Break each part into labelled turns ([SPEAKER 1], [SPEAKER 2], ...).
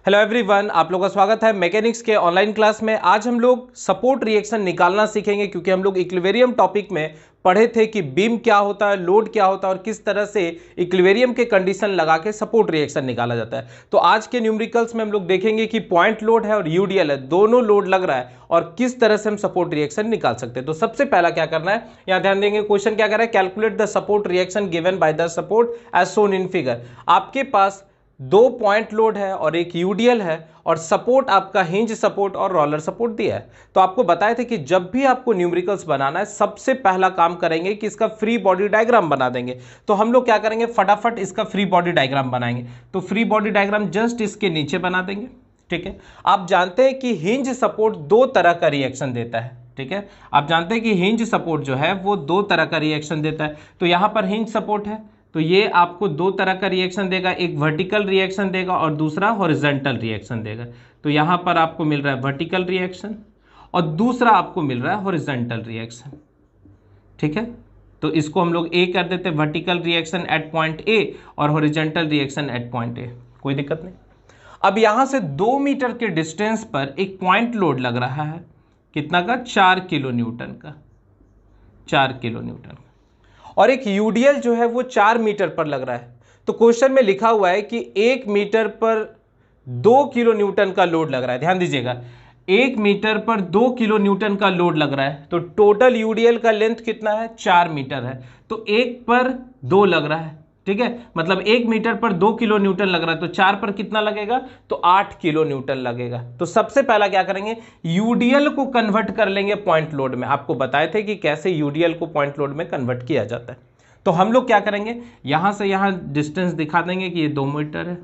[SPEAKER 1] Hello everyone, आप लोगों का स्वागत है मैकेनिक्स के ऑनलाइन क्लास में। आज हम लोग सपोर्ट रिएक्शन निकालना सीखेंगे, क्योंकि हम लोग इक्विलिब्रियम टॉपिक में पढ़े थे कि बीम क्या होता है, लोड क्या होता है और किस तरह से इक्विलिब्रियम के कंडीशन लगा के सपोर्ट रिएक्शन निकाला जाता है। तो आज के न्यूमेरिकल्स में हम लोग देखेंगे कि पॉइंट लोड है और यूडीएल है, दोनों लोड लग रहा है और किस तरह से हम सपोर्ट रिएक्शन निकाल सकते हैं। तो सबसे पहला क्या करना है, यहाँ ध्यान देंगे, क्वेश्चन क्या कर रहा है, calculate the support reaction given by the support as shown in figure. आपके पास दो पॉइंट लोड है और एक यूडीएल है और सपोर्ट आपका हिंज सपोर्ट और रोलर सपोर्ट दिया है। तो आपको बताए थे कि जब भी आपको न्यूमेरिकल्स बनाना है, सबसे पहला काम करेंगे कि इसका फ्री बॉडी डायग्राम बना देंगे। तो हम लोग क्या करेंगे, फटाफट इसका फ्री बॉडी डायग्राम बनाएंगे। तो फ्री बॉडी डायग्राम जस्ट इसके नीचे बना देंगे। ठीक है, आप जानते हैं कि हिंज सपोर्ट दो तरह का रिएक्शन देता है। ठीक है, आप जानते हैं कि हिंज सपोर्ट जो है वो दो तरह का रिएक्शन देता है। तो यहां पर हिंज सपोर्ट है तो ये आपको दो तरह का रिएक्शन देगा, एक वर्टिकल रिएक्शन देगा और दूसरा हॉरिजॉन्टल रिएक्शन देगा। तो यहां पर आपको मिल रहा है वर्टिकल रिएक्शन और दूसरा आपको मिल रहा है हॉरिजॉन्टल रिएक्शन। ठीक है, तो इसको हम लोग ए कर देते हैं, vertical reaction at point A और horizontal reaction at point A. कोई दिक्कत नहीं। अब यहां से 2 मीटर के डिस्टेंस पर एक पॉइंट लोड लग रहा है, कितना का, 4 किलो न्यूटन का, 4 किलो न्यूटन। और एक यूडीएल जो है वो 4 मीटर पर लग रहा है। तो क्वेश्चन में लिखा हुआ है कि 1 मीटर पर 2 किलो न्यूटन का लोड लग रहा है। ध्यान दीजिएगा, 1 मीटर पर 2 किलो न्यूटन का लोड लग रहा है। तो टोटल यूडीएल का लेंथ कितना है, 4 मीटर है। तो 1 पर 2 लग रहा है। ठीक है, मतलब 1 मीटर पर 2 किलो न्यूटन लग रहा है, तो 4 पर कितना लगेगा, तो 8 किलो न्यूटन लगेगा। तो सबसे पहला क्या करेंगे, यूडीएल को कन्वर्ट कर लेंगे पॉइंट लोड में। आपको बताए थे कि कैसे यूडीएल को पॉइंट लोड में कन्वर्ट किया जाता है। तो हम लोग क्या करेंगे, यहां से यहां डिस्टेंस दिखा देंगे कि ये 2 मीटर है।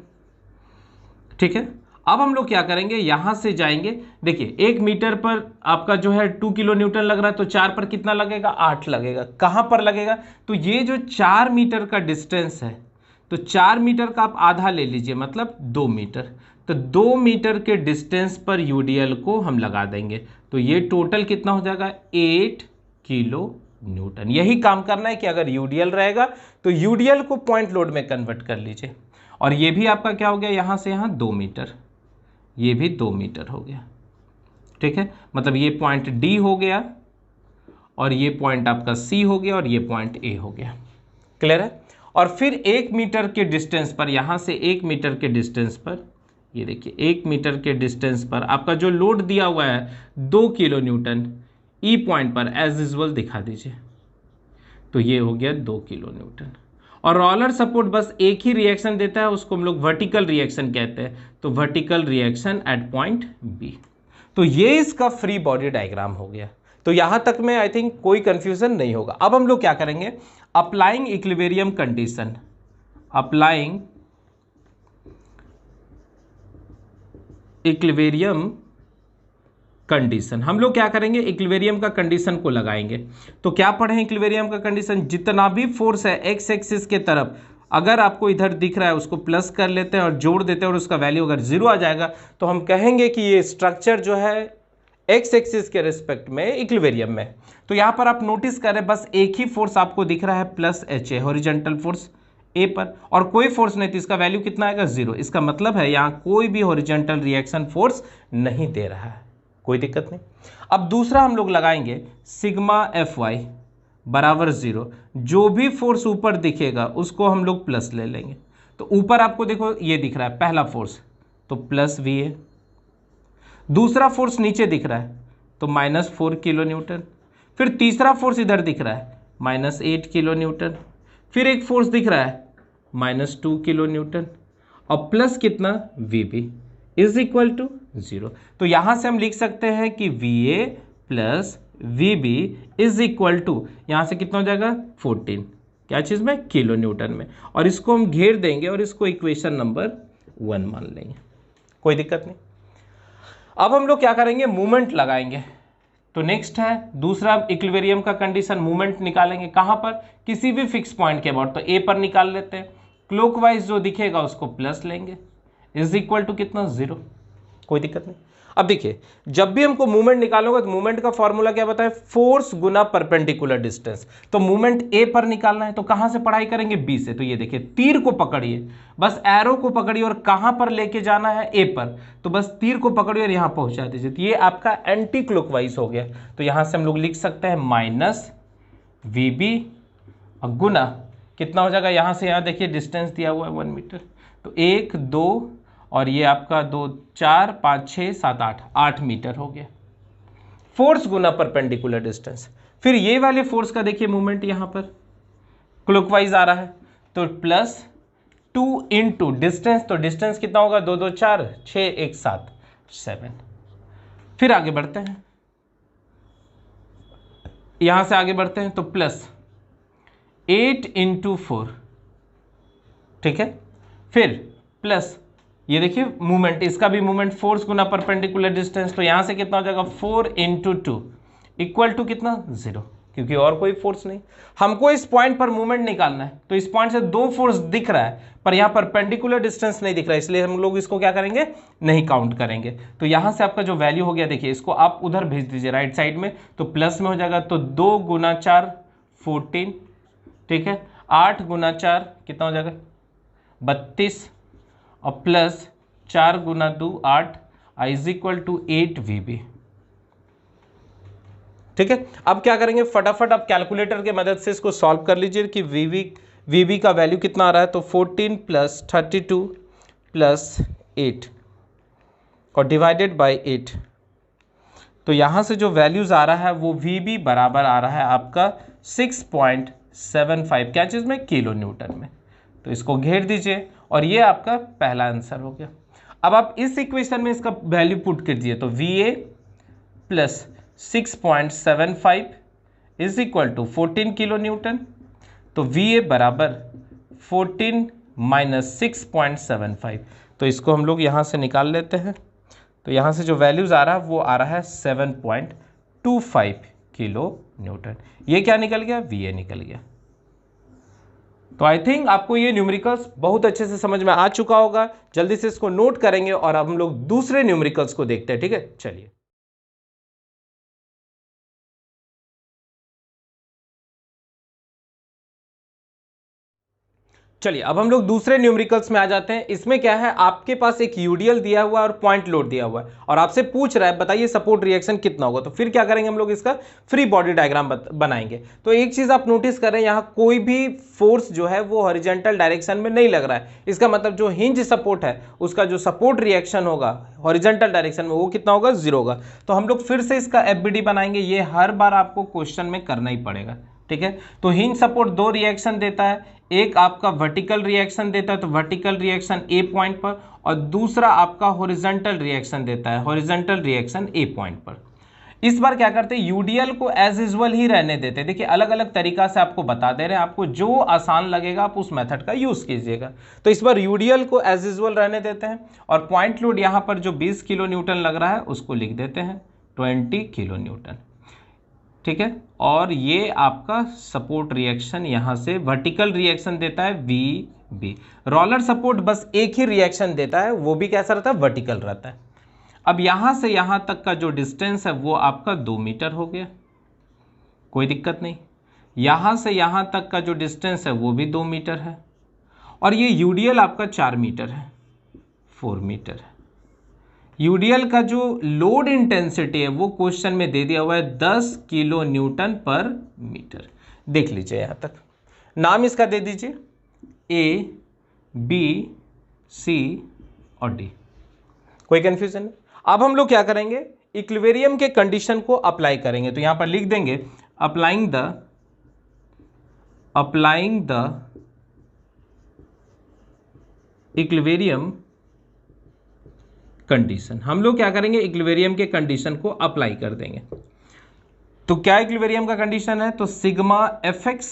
[SPEAKER 1] ठीक है, अब हम लोग क्या करेंगे, यहां से जाएंगे। देखिए 1 मीटर पर आपका जो है 2 किलो न्यूटन लग रहा है, तो 4 पर कितना लगेगा, 8 लगेगा। कहां पर लगेगा, तो ये जो 4 मीटर का डिस्टेंस है, तो 4 मीटर का आप आधा ले लीजिए, मतलब 2 मीटर। तो 2 मीटर के डिस्टेंस पर यूडीएल को हम लगा देंगे। तो ये टोटल कितना हो जाएगा, 8 किलो न्यूटन। यही काम करना है कि अगर यूडीएल रहेगा तो यूडीएल को पॉइंट लोड में कन्वर्ट कर लीजिए। और ये भी आपका क्या हो गया, यहां से यहां 2 मीटर, ये भी 2 मीटर हो गया। ठीक है, मतलब ये पॉइंट डी हो गया और ये पॉइंट आपका सी हो गया और ये पॉइंट ए हो गया। क्लियर है। और फिर 1 मीटर के डिस्टेंस पर, यहां से 1 मीटर के डिस्टेंस पर, ये देखिए 1 मीटर के डिस्टेंस पर आपका जो लोड दिया हुआ है 2 किलो न्यूटन, ई पॉइंट पर एज यूजुअल दिखा दीजिए। तो ये हो गया 2 किलो न्यूटन। और रोलर सपोर्ट बस एक ही रिएक्शन देता है, उसको हम लोग वर्टिकल रिएक्शन कहते हैं। तो vertical reaction at point B. तो ये इसका फ्री बॉडी डायग्राम हो गया। तो यहां तक में आई थिंक कोई कंफ्यूजन नहीं होगा। अब हम लोग क्या करेंगे, applying equilibrium condition, applying equilibrium condition. हम लोग क्या करेंगे, इक्विलिब्रियम का कंडीशन को लगाएंगे। तो क्या पढ़े इक्विलिब्रियम का कंडीशन, जितना भी फोर्स है एक्स एक्सिस के तरफ, अगर आपको इधर दिख रहा है उसको प्लस कर लेते हैं और जोड़ देते हैं और उसका वैल्यू अगर 0 आ जाएगा तो हम कहेंगे कि ये स्ट्रक्चर जो है एक्स एक्सिस के रिस्पेक्ट में इक्विलिब्रियम में। तो यहां पर आप नोटिस करें, बस एक ही फोर्स आपको दिख रहा है, plus H A, horizontal force A पर, और कोई फोर्स नहीं, तो इसका वैल्यू कितना आएगा, 0। इसका मतलब है यहां कोई भी हॉरिजॉन्टल रिएक्शन फोर्स नहीं दे रहा है। कोई दिक्कत नहीं। अब दूसरा हम लोग लगाएंगे सिग्मा एफ वाई बराबर 0। जो भी फोर्स ऊपर दिखेगा उसको हम लोग प्लस ले लेंगे। तो ऊपर आपको देखो ये दिख रहा है पहला फोर्स, तो प्लस वी ए। दूसरा फोर्स नीचे दिख रहा है तो -4 किलो न्यूटन। फिर तीसरा फोर्स इधर दिख रहा है -8 किलो न्यूटन। फिर एक फोर्स दिख रहा है -2 किलो न्यूटन और प्लस कितना, V B is equal to 0। तो यहां से हम लिख सकते हैं कि V A plus V B is equal to, यहां से कितना हो जाएगा, 14, क्या चीज में, किलो न्यूटन में। और इसको हम घेर देंगे और इसको इक्वेशन नंबर 1 मान लेंगे। कोई दिक्कत नहीं। अब हम लोग क्या करेंगे, मूवमेंट लगाएंगे। तो नेक्स्ट है दूसरा इक्विलिब्रियम का कंडीशन, मूवमेंट निकालेंगे। कहां पर, किसी भी फिक्स पॉइंट के अबाउट। तो ए पर निकाल लेते हैं, क्लॉकवाइज जो दिखेगा उसको प्लस लेंगे, इज इक्वल टू कितना, 0। कोई दिक्कत नहीं। अब देखिए, जब भी हमको मूवमेंट निकालना होगा तो मूवमेंट का फॉर्मूला क्या बताए, फोर्स गुना परपेंडिकुलर डिस्टेंस। तो मूवमेंट ए पर निकालना है तो कहां से पढ़ाई करेंगे, बी से। तो ये देखिए, तीर को पकड़िए, बस एरो को पकड़िए और कहां पर लेके जाना है, ए पर। तो बस तीर को पकड़िए और यहां पहुंचा दीजिए। तो ये आपका एंटी क्लॉकवाइज हो गया। तो यहां से हम लोग लिख सकते हैं माइनस वी बी गुना कितना हो जाएगा, यहां से यहां देखिए डिस्टेंस दिया हुआ है 1 मीटर। तो 1 2 और ये आपका 2 4 5 6 7 8 मीटर हो गया। फोर्स गुना परपेंडिकुलर डिस्टेंस। फिर ये वाले फोर्स का देखिए मूवमेंट यहां पर क्लॉकवाइज आ रहा है, तो प्लस 2 इंटू डिस्टेंस। तो डिस्टेंस कितना होगा, 2 2 4 6 1 7 7। फिर आगे बढ़ते हैं, यहां से आगे बढ़ते हैं तो प्लस 8 इंटू 4, ठीक है। फिर प्लस ये देखिए मूवमेंट, इसका भी मूवमेंट फोर्स गुना परपेंडिकुलर डिस्टेंस। तो यहां से कितना हो जाएगा, 4 इंटू 2 इक्वल टू कितना, 0, क्योंकि और कोई फोर्स नहीं। हमको इस पॉइंट पर मूवमेंट निकालना है, तो इस पॉइंट से 2 फोर्स दिख रहा है पर यहां परपेंडिकुलर डिस्टेंस नहीं दिख रहा है, इसलिए हम लोग इसको क्या करेंगे, नहीं काउंट करेंगे। तो यहां से आपका जो वैल्यू हो गया, देखिए इसको आप उधर भेज दीजिए राइट साइड में, तो प्लस में हो जाएगा। तो 2 गुना 4 14, ठीक है। 8 गुना 4 कितना हो जाएगा, 32, और प्लस 4 गुना 2 8 इज इक्वल टू 8 वीबी, ठीक है। अब क्या करेंगे, फटाफट आप कैलकुलेटर की मदद से इसको सॉल्व कर लीजिए कि वीबी का वैल्यू कितना आ रहा है। तो 14 प्लस 32 प्लस 8 और डिवाइडेड बाय 8। तो यहां से जो वैल्यूज आ रहा है वो वीबी बराबर आ रहा है आपका 6.75, क्या चीज में, किलो न्यूटन में। तो इसको घेर दीजिए और ये आपका पहला आंसर हो गया। अब आप इस इक्वेशन में इसका वैल्यू पुट कीजिए, तो VA plus 6.75 is equal to 14 kilo newton. तो VA बराबर 14 माइनस 6.75, तो इसको हम लोग यहां से निकाल लेते हैं। तो यहां से जो वैल्यूज आ रहा है वो आ रहा है 7.25 किलो न्यूटन। ये क्या निकल गया, VA निकल गया। तो आई थिंक आपको ये न्यूमेरिकल्स बहुत अच्छे से समझ में आ चुका होगा। जल्दी से इसको नोट करेंगे और अब हम लोग दूसरे न्यूमेरिकल्स को देखते हैं, ठीक है। चलिए, चलिए अब हम लोग दूसरे न्यूमेरिकल्स में आ जाते हैं। इसमें क्या है, आपके पास एक यूडीएल दिया हुआ है और पॉइंट लोड दिया हुआ है और आपसे पूछ रहा है बताइए सपोर्ट रिएक्शन कितना होगा। तो फिर क्या करेंगे, हम लोग इसका फ्री बॉडी डायग्राम बनाएंगे। तो एक चीज आप नोटिस करें, यहाँ कोई भी फोर्स जो है वो हॉरिजॉन्टल डायरेक्शन में नहीं लग रहा है। इसका मतलब जो हिंज सपोर्ट है उसका जो सपोर्ट रिएक्शन होगा हॉरिजॉन्टल डायरेक्शन में वो कितना होगा, 0 होगा। तो हम लोग फिर से इसका FBD बनाएंगे, ये हर बार आपको क्वेश्चन में करना ही पड़ेगा, ठीक है। तो हिंज सपोर्ट 2 रिएक्शन देता है, एक आपका वर्टिकल रिएक्शन देता है, तो वर्टिकल रिएक्शन ए पॉइंट पर, और दूसरा आपका हॉरिजॉन्टल रिएक्शन देता है, हॉरिजॉन्टल रिएक्शन ए पॉइंट पर। इस बार क्या करते हैं, यूडीएल को एज यूजुअल ही रहने देते हैं। देखिए अलग अलग तरीका से आपको बता दे रहे हैं, आपको जो आसान लगेगा आप उस मेथड का यूज कीजिएगा। तो इस बार यूडीएल को एज यूजुअल रहने देते हैं और पॉइंट लोड यहां पर जो 20 किलो न्यूटन लग रहा है उसको लिख देते हैं 20 किलो न्यूटन, ठीक है। और ये आपका सपोर्ट रिएक्शन यहां से वर्टिकल रिएक्शन देता है VB। रोलर सपोर्ट बस एक ही रिएक्शन देता है, वो भी कैसा रहता है, वर्टिकल रहता है। अब यहां से यहां तक का जो डिस्टेंस है वो आपका 2 मीटर हो गया, कोई दिक्कत नहीं। यहां से यहां तक का जो डिस्टेंस है वो भी 2 मीटर है और ये यूडीएल आपका 4 मीटर है, 4 मीटर है। यूडीएल का जो लोड इंटेंसिटी है वो क्वेश्चन में दे दिया हुआ है 10 किलो न्यूटन पर मीटर। देख लीजिए यहां तक, नाम इसका दे दीजिए A, B, C और D, कोई कंफ्यूजन नहीं। अब हम लोग क्या करेंगे, इक्विलिब्रियम के कंडीशन को अप्लाई करेंगे। तो यहां पर लिख देंगे अप्लाइंग द इक्विलिब्रियम कंडीशन। हम लोग क्या करेंगे, इक्विलिब्रियम के कंडीशन को अप्लाई कर देंगे। तो क्या इक्विलिब्रियम का कंडीशन है, तो सिग्मा Fx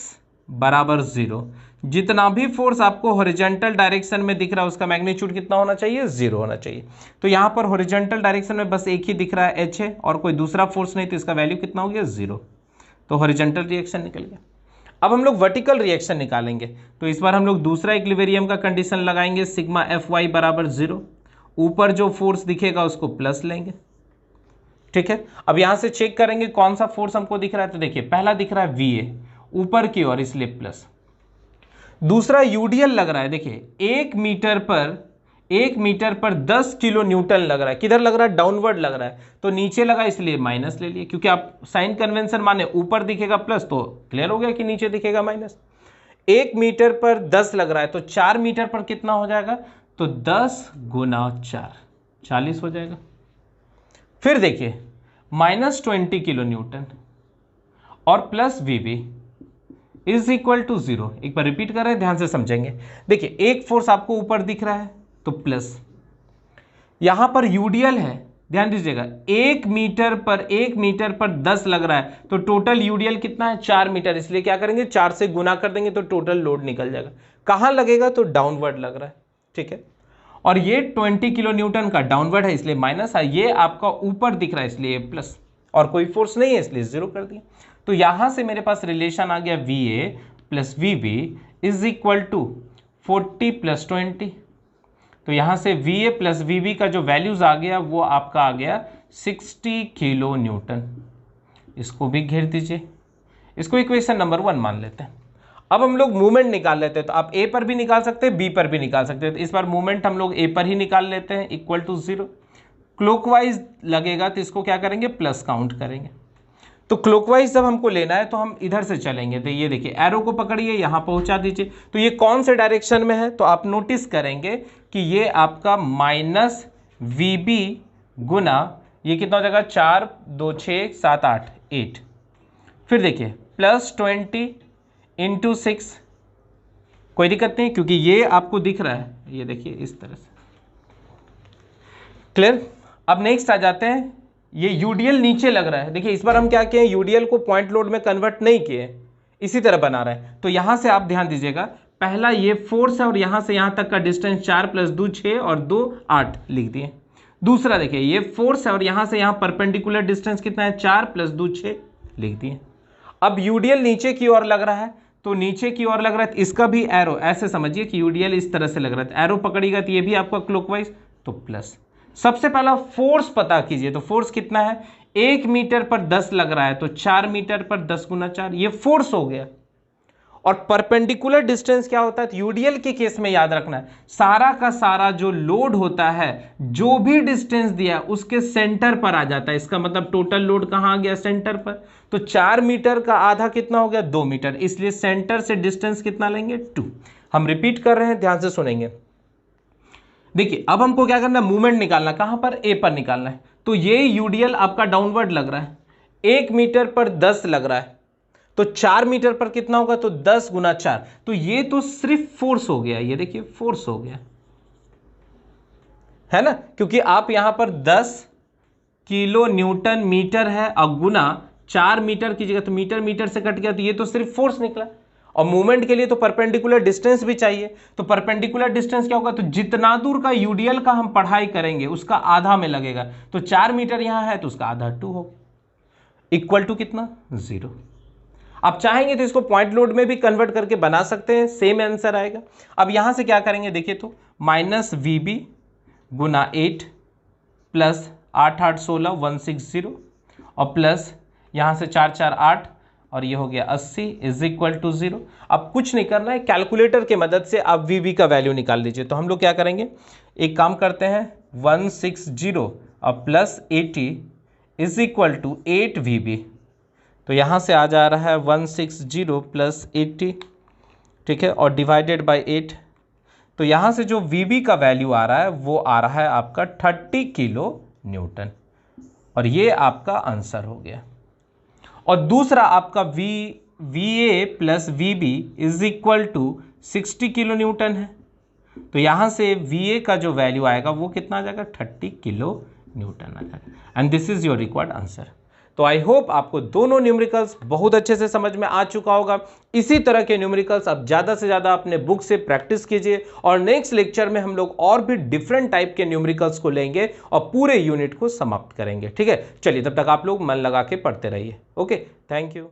[SPEAKER 1] बराबर 0। जितना भी फोर्स आपको हॉरिजॉन्टल डायरेक्शन में दिख रहा है उसका मैग्नीट्यूड कितना होना चाहिए, 0 होना चाहिए। तो यहां पर हॉरिजॉन्टल डायरेक्शन में बस एक ही दिख रहा है H है और कोई दूसरा फोर्स नहीं, तो इसका वैल्यू कितना हो गया, 0। तो हॉरिजॉन्टल रिएक्शन निकल गया। अब हम लोग वर्टिकल रिएक्शन निकालेंगे। तो इस बार हम लोग दूसरा इक्विलिब्रियम का कंडीशन लगाएंगे, सिग्मा Fy बराबर 0। ऊपर जो फोर्स दिखेगा उसको प्लस लेंगे, ठीक है, अब यहां से चेक करेंगे कौन सा फोर्स हमको दिख रहा है। तो देखिए पहला दिख रहा है VA ऊपर की ओर, इसलिए प्लस। दूसरा यूडीएल लग रहा है, देखिए 1 मीटर पर 10 किलो न्यूटन लग रहा है। किधर लग रहा है? डाउनवर्ड लग रहा है, तो नीचे लगा इसलिए माइनस ले लिए, क्योंकि आप साइन कन्वेंशन माने ऊपर दिखेगा प्लस तो क्लियर हो गया कि नीचे दिखेगा माइनस। 1 मीटर पर 10 लग रहा है, तो 4 मीटर पर कितना हो जाएगा? तो 10 गुना 4 40 हो जाएगा। फिर देखिए -20 किलो न्यूटन और plus VB is equal to 0। एक बार रिपीट कर रहे हैं, ध्यान से समझेंगे। देखिए एक फोर्स आपको ऊपर दिख रहा है तो प्लस, यहां पर यूडीएल है, ध्यान दीजिएगा 1 मीटर पर 10 लग रहा है, तो टोटल यूडीएल कितना है? 4 मीटर, इसलिए क्या करेंगे 4 से गुना कर देंगे तो टोटल लोड निकल जाएगा। कहां लगेगा? तो डाउनवर्ड लग रहा है, ठीक है। और ये 20 किलो न्यूटन का डाउनवर्ड है इसलिए माइनस है, ये आपका ऊपर दिख रहा है इसलिए प्लस, और कोई फोर्स नहीं है इसलिए 0 कर दिया। तो यहां से मेरे पास रिलेशन आ गया VA plus VB is equal to 40 plus 20। तो यहां से VA प्लस VB का जो वैल्यूज आ गया वो आपका आ गया 60 किलो न्यूटन। इसको भी घेर दीजिए, इसको इक्वेशन नंबर 1 मान लेते हैं। अब हम लोग मूवमेंट निकाल लेते हैं, तो आप A पर भी निकाल सकते हैं, B पर भी निकाल सकते हैं। तो इस बार मूवमेंट हम लोग A पर ही निकाल लेते हैं, इक्वल टू 0। क्लॉकवाइज लगेगा तो इसको क्या करेंगे? प्लस काउंट करेंगे। तो क्लॉकवाइज जब हमको लेना है तो हम इधर से चलेंगे, तो ये देखिए एरो को पकड़िए, यहां पहुंचा दीजिए। तो ये कौन से डायरेक्शन में है? तो आप नोटिस करेंगे कि ये आपका -VB गुना ये कितना हो जाएगा? 4 2 6 7 8 8। फिर देखिए प्लस 20 इंटू 6, कोई दिक्कत नहीं क्योंकि ये आपको दिख रहा है, ये देखिए इस तरह से, क्लियर। अब नेक्स्ट आ जाते हैं, ये यूडीएल नीचे लग रहा है। देखिए इस बार हम क्या किए, यूडीएल को पॉइंट लोड में कन्वर्ट नहीं किए, इसी तरह बना रहे हैं। तो यहां से आप ध्यान दीजिएगा, पहला ये फोर्स है और यहां से यहां तक का डिस्टेंस 4 + 2 6 और 2 8 लिख दिए। दूसरा देखिए ये फोर्स है और यहां से यहां परपेंडिकुलर डिस्टेंस कितना है? 4 + 2 6 लिख दिए। अब यूडीएल नीचे की ओर लग रहा है, तो नीचे की ओर लग रहा है, तो इसका भी एरो ऐसे समझिए कि यूडीएल इस तरह से लग रहा है, एरो पकड़िएगा तो ये भी आपका क्लॉकवाइज, तो प्लस। सबसे पहला फोर्स पता कीजिए, तो फोर्स कितना है? 1 मीटर पर 10 लग रहा है, तो 4 मीटर पर 10 गुना 4, ये फोर्स हो गया। और परपेंडिकुलर डिस्टेंस क्या होता है? तो यूडीएल के केस में याद रखना है, सारा का सारा जो लोड होता है, जो भी डिस्टेंस दिया उसके सेंटर पर आ जाता है। इसका मतलब टोटल लोड कहां आ गया? सेंटर पर। तो 4 मीटर का आधा कितना हो गया? 2 मीटर, इसलिए सेंटर से डिस्टेंस कितना लेंगे? 2। हम रिपीट कर रहे हैं, ध्यान से सुनेंगे। देखिए अब हमको क्या करना है? मूवमेंट निकालना। कहां पर? A पर निकालना है। तो ये यूडीएल आपका डाउनवर्ड लग रहा है, 1 मीटर पर 10 लग रहा है, तो 4 मीटर पर कितना होगा? तो 10 गुना 4। तो ये तो सिर्फ फोर्स हो गया, ये देखिए फोर्स हो गया, है ना, क्योंकि आप यहां पर 10 किलो न्यूटन मीटर है और गुना 4 मीटर कीजिएगा तो मीटर मीटर से कट गया, तो ये तो सिर्फ फोर्स निकला। और मूवमेंट के लिए तो परपेंडिकुलर डिस्टेंस भी चाहिए, तो परपेंडिकुलर डिस्टेंस क्या होगा? तो जितना दूर का यूडीएल का हम पढ़ाई करेंगे उसका आधा में लगेगा, तो 4 मीटर यहां है तो उसका आधा 2 होगा, इक्वल टू कितना? 0। आप चाहेंगे तो इसको पॉइंट लोड में भी कन्वर्ट करके बना सकते हैं, सेम आंसर आएगा। अब यहां से क्या करेंगे? देखिए तो -VB गुना 8 प्लस 8 8 16 160 और प्लस यहां से 4 4 8 और ये हो गया 80 इज इक्वल टू 0। अब कुछ नहीं करना है, कैलकुलेटर की मदद से आप VB का वैल्यू निकाल लीजिए। तो हम लोग क्या करेंगे, एक काम करते हैं, 160 और plus 80 is equal to 8 VB। तो यहां से आ जा रहा है 160 प्लस 80, ठीक है, और डिवाइडेड बाय 8। तो यहां से जो VB का वैल्यू आ रहा है वो आ रहा है आपका 30 किलो न्यूटन, और ये आपका आंसर हो गया। और दूसरा आपका VA plus VB is equal to 60 kilo newton है, तो यहां से VA का जो वैल्यू आएगा वो कितना आ जाएगा? 30 किलो न्यूटन आ जाएगा। And this is your required answer. तो आई होप आपको दोनों न्यूमेरिकल्स बहुत अच्छे से समझ में आ चुका होगा। इसी तरह के न्यूमेरिकल्स आप ज़्यादा से ज़्यादा अपने बुक से प्रैक्टिस कीजिए, और नेक्स्ट लेक्चर में हम लोग और भी डिफरेंट टाइप के न्यूमेरिकल्स को लेंगे और पूरे यूनिट को समाप्त करेंगे। ठीक है, चलिए तब तक आप लोग मन लगा के पढ़ते रहिए। Okay, thank you.